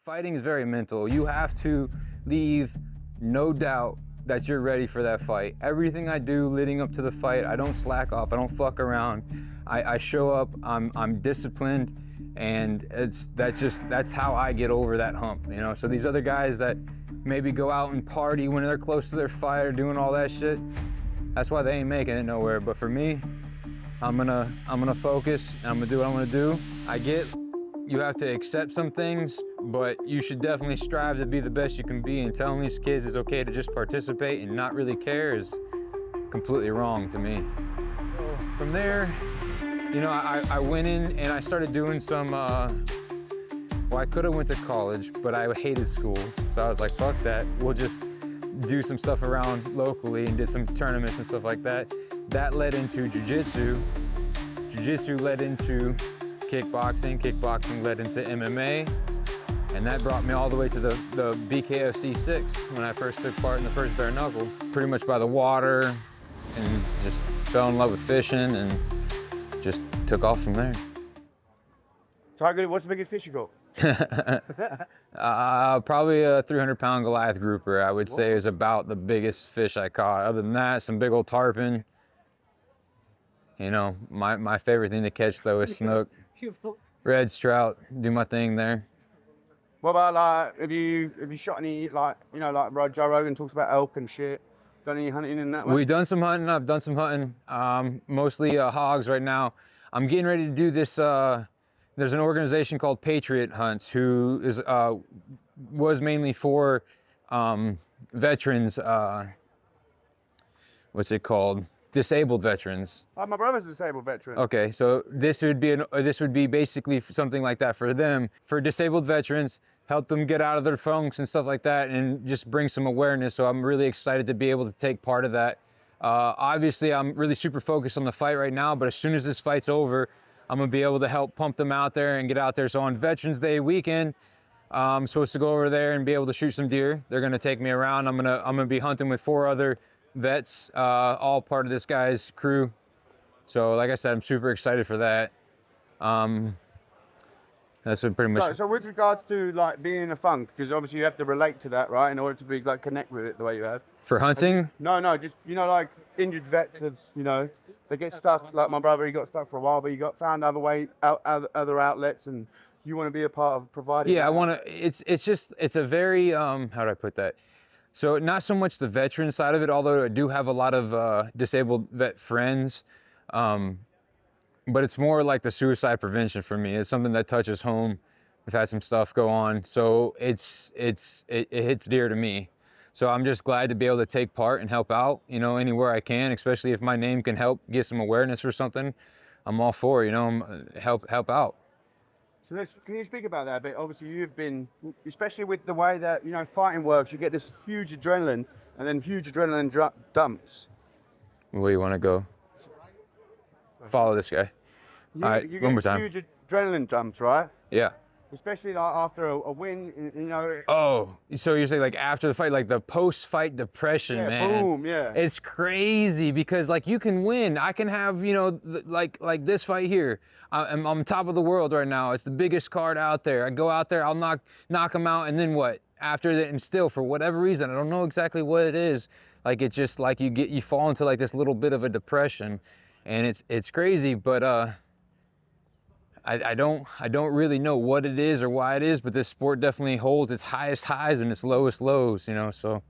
Fighting is very mental. You have to leave no doubt that you're ready for that fight. Everything I do leading up to the fight, I don't slack off, I don't fuck around. I show up, I'm disciplined, and that's how I get over that hump, you know? So these other guys that maybe go out and party when they're close to their fight or doing all that shit, that's why they ain't making it nowhere. But for me, I'm gonna focus and I'm gonna do what I'm gonna do. I get you have to accept some things, but you should definitely strive to be the best you can be, and telling these kids it's okay to just participate and not really care is completely wrong to me. So from there, you know, I went in and I started doing some, well, I could have went to college, but I hated school. So I was like, fuck that. We'll just do some stuff around locally and did some tournaments and stuff like that. That led into jiu-jitsu. Jiu-jitsu led into kickboxing. Kickboxing led into MMA. And that brought me all the way to the BKFC 6 when I first took part in the first bare-knuckle. Pretty much by the water, and just fell in love with fishing and just took off from there. Tiger, what's the biggest fish you got? Probably a 300-pound Goliath grouper, I would say, is about the biggest fish I caught. Other than that, some big old tarpon. You know, my favorite thing to catch though is snook. Red trout, do my thing there. What about, like, have you shot any, like, you know, like Joe Rogan talks about elk and shit? Done any hunting in that way? We've done some hunting. I've done some hunting. Mostly hogs right now. I'm getting ready to do this. There's an organization called Patriot hunts who was mainly for veterans. What's it called? Disabled veterans. My brother's a disabled veteran. Okay, so this would be basically something like that for them, for disabled veterans, help them get out of their funks and stuff like that, and just bring some awareness. So I'm really excited to be able to take part of that. Obviously, I'm really super focused on the fight right now, but as soon as this fight's over, I'm gonna be able to help pump them out there and get out there. So on Veterans Day weekend, I'm supposed to go over there and be able to shoot some deer. They're gonna take me around. I'm gonna be hunting with 4 other vets, all part of this guy's crew. So like I said, I'm super excited for that. That's what pretty much. So with regards to, like, being in a funk, because obviously you have to relate to that, right, in order to be, like, connect with it the way you have. For hunting? No, just, you know, like injured vets, you know, they get stuck. Like my brother, he got stuck for a while, but he found other outlets, and you want to be a part of providing. Yeah, I want to. It's a very how do I put that? So not so much the veteran side of it, although I do have a lot of disabled vet friends, but it's more like the suicide prevention for me. It's something that touches home. We've had some stuff go on, so it hits dear to me. So I'm just glad to be able to take part and help out, you know, anywhere I can, especially if my name can help get some awareness for something. I'm all for, you know, help out. So can you speak about that a bit? Obviously, you've been, especially with the way that, you know, fighting works, you get this huge adrenaline and then huge adrenaline dumps. Where you want to go? Follow this guy. All right, you one more get time. huge adrenaline dumps, right? Yeah. Especially like after a win, you know. Oh, so you're saying like after the fight, like the post-fight depression, yeah, man. Boom, yeah. It's crazy because like you can win. I can have, you know, like this fight here. I'm top of the world right now. It's the biggest card out there. I go out there, I'll knock him out, and then what? After that, and still for whatever reason, I don't know exactly what it is. Like it's just like you fall into like this little bit of a depression, and it's crazy, but I don't really know what it is or why it is, but this sport definitely holds its highest highs and its lowest lows, you know, so.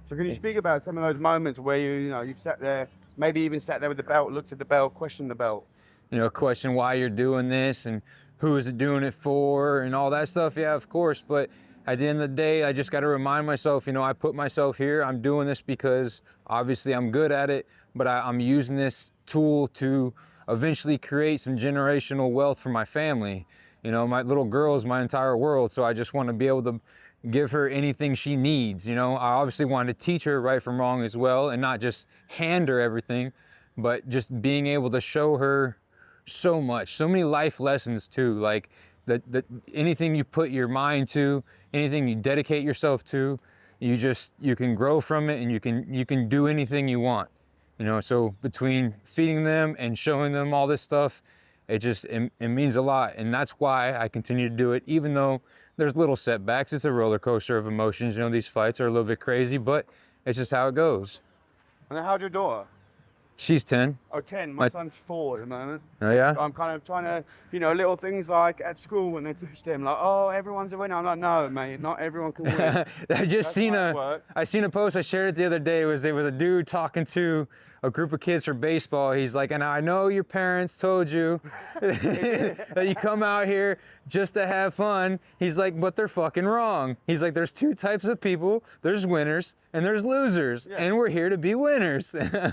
So can you speak about some of those moments where you've sat there, maybe even sat there with the belt, looked at the belt, questioned the belt? You know, question why you're doing this and who is it doing it for and all that stuff, yeah, of course, but at the end of the day, I just got to remind myself, you know, I put myself here, I'm doing this because obviously I'm good at it, but I'm using this tool to eventually create some generational wealth for my family. You know, my little girl is my entire world, so I just want to be able to give her anything she needs. You know, I obviously want to teach her right from wrong as well, and not just hand her everything, but just being able to show her so much, so many life lessons too. Like that anything you put your mind to, anything you dedicate yourself to, you can grow from it, and you can do anything you want. You know, so between feeding them and showing them all this stuff, it means a lot. And that's why I continue to do it, even though there's little setbacks. It's a roller coaster of emotions. You know, these fights are a little bit crazy, but it's just how it goes. And then how's your daughter? She's 10. Oh, 10. My son's 4 at the moment. Oh, yeah? I'm kind of trying to, you know, little things like at school when they teach them, like, oh, everyone's a winner. I'm like, no, mate, not everyone can win. I seen a post, I shared it the other day. There was a dude talking to a group of kids for baseball. He's like, and I know your parents told you that you come out here just to have fun. He's like, but they're fucking wrong. He's like, there's 2 types of people. There's winners and there's losers, and we're here to be winners. Yeah,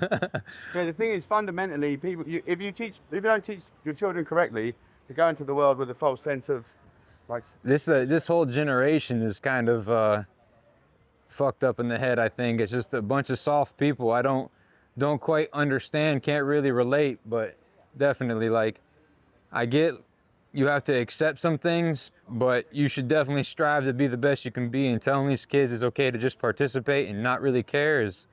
the thing is, fundamentally, people, if you don't teach your children correctly, they go into the world with a false sense of, like, this whole generation is kind of fucked up in the head. I think it's just a bunch of soft people. I don't quite understand, can't really relate, but definitely, like, I get you have to accept some things, but you should definitely strive to be the best you can be, and telling these kids it's okay to just participate and not really care is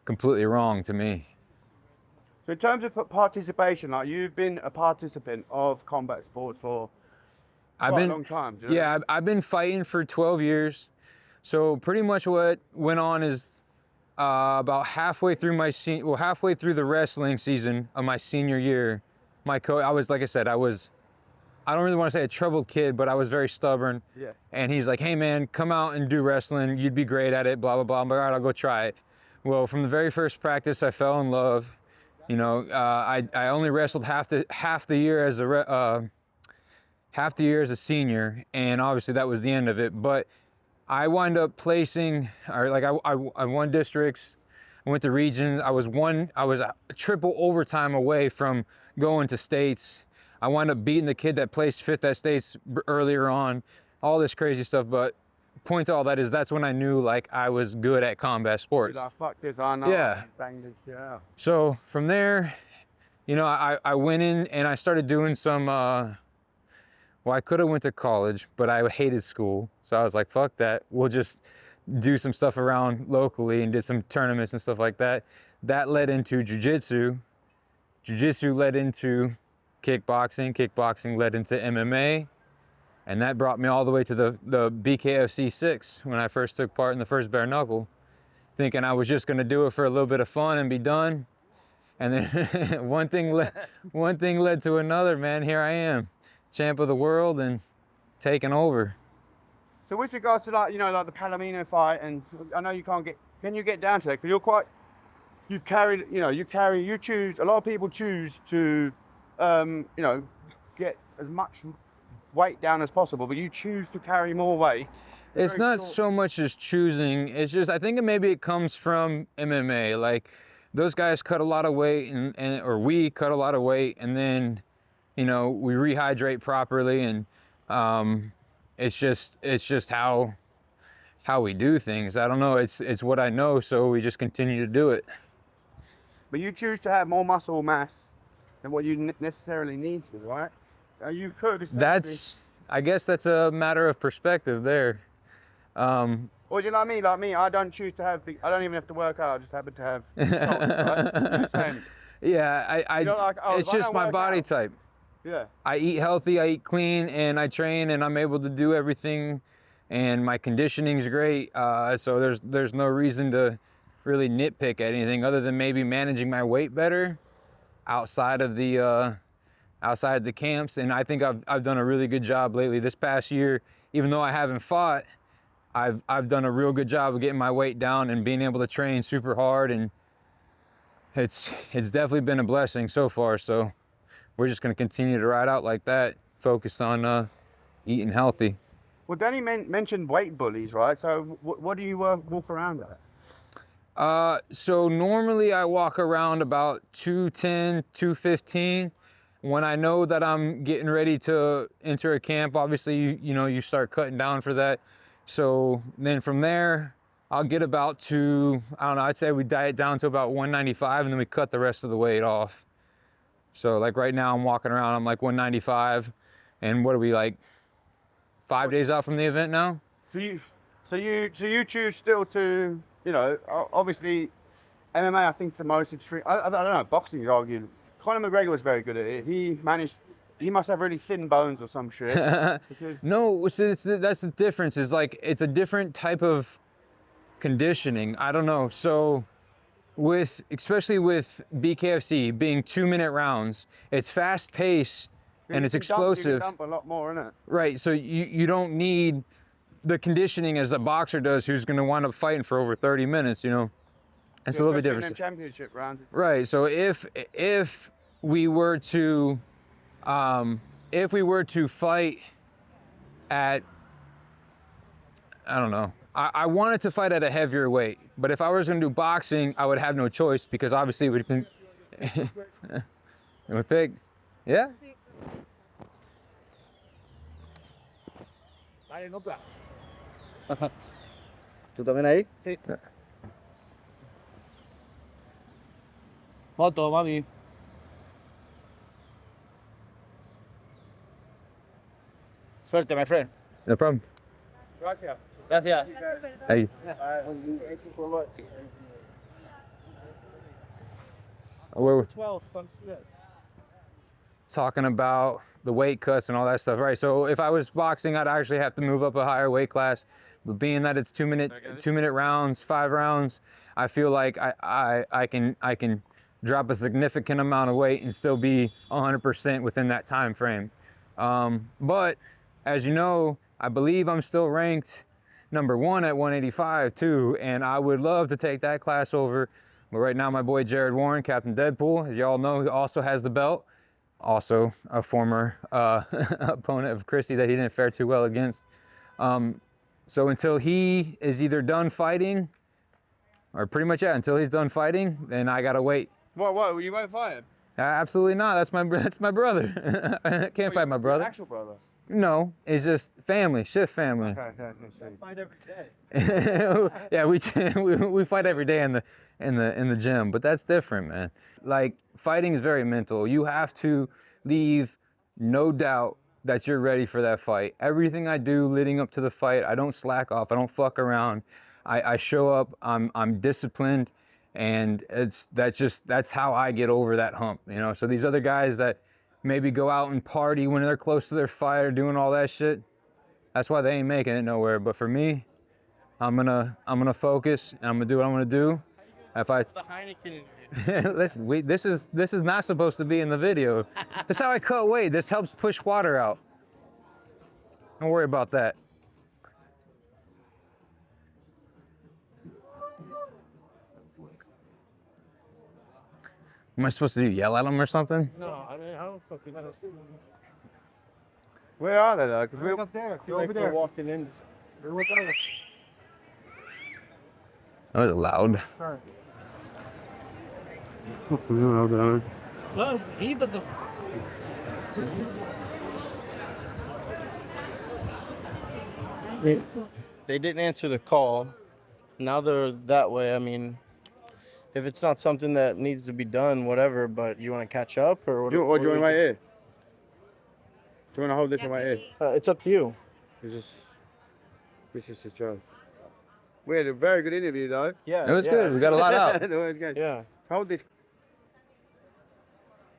completely wrong to me. So in terms of participation, like, you've been a participant of combat sports for quite a long time. Do you know? Yeah, I've been fighting for 12 years. So pretty much what went on is about halfway through halfway through the wrestling season of my senior year, my coach, I don't really want to say a troubled kid, but I was very stubborn. Yeah. And he's like, hey man, come out and do wrestling. You'd be great at it, blah, blah, blah. I'm like, all right, I'll go try it. Well, from the very first practice, I fell in love. You know, I only wrestled half the year as a senior, and obviously that was the end of it. But I wound up placing, or like I won districts, I went to regions. I was a triple overtime away from going to states. I wound up beating the kid that placed 5th at states earlier on, all this crazy stuff. But point to all that is that's when I knew, like, I was good at combat sports. Like, fuck this, I know. Yeah. Bang this shit out. So from there, you know, I went in and I started doing some, well, I could have went to college, but I hated school. So I was like, fuck that. We'll just do some stuff around locally, and did some tournaments and stuff like that. That led into jiu-jitsu. Jiu-jitsu led into kickboxing. Kickboxing led into MMA. And that brought me all the way to the BKFC 6 when I first took part in the first bare-knuckle, thinking I was just going to do it for a little bit of fun and be done. And then one thing led to another, man. Here I am, champ of the world and taking over. So with regards to, like, you know, like the Palomino fight, and I know can you get down to that? Because you choose, a lot of people choose to, you know, get as much weight down as possible, but you choose to carry more weight. It's not so much as choosing, it's just, I think maybe it comes from MMA. Like, those guys cut a lot of weight, or we cut a lot of weight, and then, you know, we rehydrate properly, and it's just how we do things. I don't know, it's what I know, so we just continue to do it. But you choose to have more muscle mass than what you necessarily need to, right? You could. I guess that's a matter of perspective there. Well, you know what I mean? Like me, I don't choose to have I don't even have to work out. I just happen to have shoulders, right? You're the same. Yeah, You know, like, it's just my body type. Yeah. I eat healthy, I eat clean, and I train, and I'm able to do everything, and my conditioning's great. So there's no reason to really nitpick at anything other than maybe managing my weight better outside of the camps. And I think I've done a really good job lately. This past year, even though I haven't fought, I've done a real good job of getting my weight down and being able to train super hard, and it's definitely been a blessing so far. So we're just going to continue to ride out like that, focus on eating healthy. Well, Danny mentioned weight bullies, right? So what do you walk around at? So normally I walk around about 210, 215. When I know that I'm getting ready to enter a camp, obviously, you know, you start cutting down for that. So then from there, I'll get about to, I don't know, I'd say we diet down to about 195, and then we cut the rest of the weight off. So like right now I'm walking around, I'm like 195, and what are we, like 5 days out from the event now? So you choose still to, you know, obviously MMA I think is the most extreme. I don't know, boxing is argued. Conor McGregor was very good at it. He managed he must have really thin bones or some shit. Because No, so that's the difference. Is like it's a different type of conditioning. I don't know. So especially with BKFC being 2-minute rounds, it's fast paced and it's explosive. You dump a lot more, innit? Right. So you don't need the conditioning as a boxer does, who's going to wind up fighting for over 30 minutes. You know, it's a little bit Especially in different. them championship rounds. Right. So if we were to fight at, I don't know, I wanted to fight at a heavier weight, but if I was going to do boxing, I would have no choice because obviously it would have been. You would pick? Yeah. ¿Tú también ahí? Sí. Moto, mami. Suerte, my friend. No problem. Gracias. Gracias. Hey. We're 12, thanks for that. talking about the weight cuts and all that stuff, right? So if I was boxing, I'd actually have to move up a higher weight class. But being that it's 2-minute rounds, 5 rounds, I feel like I can drop a significant amount of weight and still be 100% within that time frame. But as you know, I believe I'm still ranked #1 at 185 too, and I would love to take that class over. But right now, my boy Jared Warren, Captain Deadpool, as y'all know, he also has the belt. Also a former opponent of Christie that he didn't fare too well against. So until he is either done fighting, or pretty much, yeah, until he's done fighting, then I gotta wait. What? You won't fight him? Absolutely not. That's my brother. I can't fight my brother. Your actual brother? No, it's just family, shift family. Okay. Fight every day. Yeah, we fight every day in the gym, but that's different, man. Like, fighting is very mental. You have to leave no doubt that you're ready for that fight. Everything I do leading up to the fight, I don't slack off. I don't fuck around. I show up. I'm disciplined, and that's how I get over that hump. You know. So these other guys that maybe go out and party when they're close to their fight or doing all that shit, that's why they ain't making it nowhere. But for me, I'm gonna focus and I'm gonna do what I'm gonna do. If I listen, this is not supposed to be in the video. That's how I cut weight. This helps push water out. Don't worry about that. Am I supposed to yell at them or something? No, I don't fucking know. Where are they though? 'Cause we're Up there. You're over there. Walking in. They're with us. That was loud. Sorry. Okay. Well, he did the. They didn't answer the call. Now they're that way. I mean, if it's not something that needs to be done, whatever. But you want to catch up or what? Do you want right here? Do you want to hold this in my ear? It's up to you. This is a joke. We had a very good interview though. Yeah. It was good. We got a lot out. It was good. Yeah. Hold this.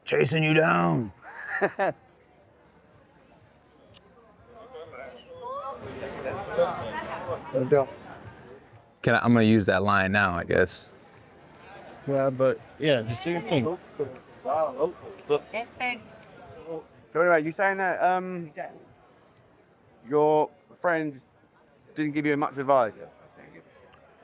Chasing you down. I'm gonna use that line now, I guess. Yeah, but yeah, just do your thing. So anyway, you saying that your friends didn't give you much advice?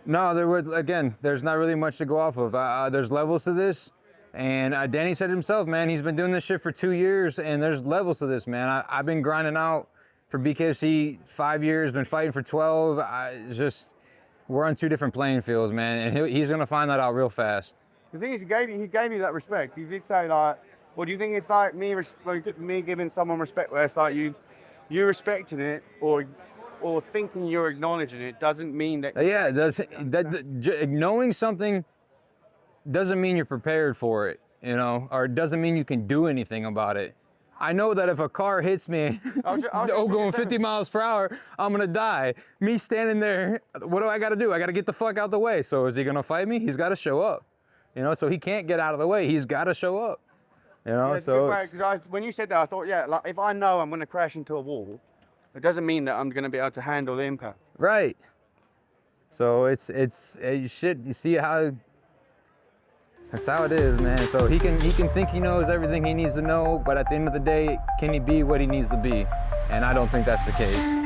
No, there's not really much to go off of. There's levels to this, and Danny said himself, man, he's been doing this shit for 2 years, and there's levels to this, man. I've been grinding out for BKFC 5 years, been fighting for 12. We're on 2 different playing fields, man, and he's gonna find that out real fast. The thing is, he gave me that respect. He did say like, well, do you think it's like me giving someone respect where it's like you respecting it or thinking you're acknowledging it doesn't mean that. Yeah, knowing something doesn't mean you're prepared for it, you know, or it doesn't mean you can do anything about it. I know that if a car hits me, going 50 miles per hour, I'm gonna die. Me standing there, what do I gotta do? I gotta get the fuck out the way. So is he gonna fight me? He's gotta show up, you know, so he can't get out of the way. He's gotta show up. You know, Yeah, it's a so good way, 'cause when you said that, I thought, yeah, like if I know I'm going to crash into a wall, it doesn't mean that I'm going to be able to handle the impact. right. So it's shit. You see how that's how it is, man. So he can think he knows everything he needs to know, but at the end of the day, can he be what he needs to be? And I don't think that's the case.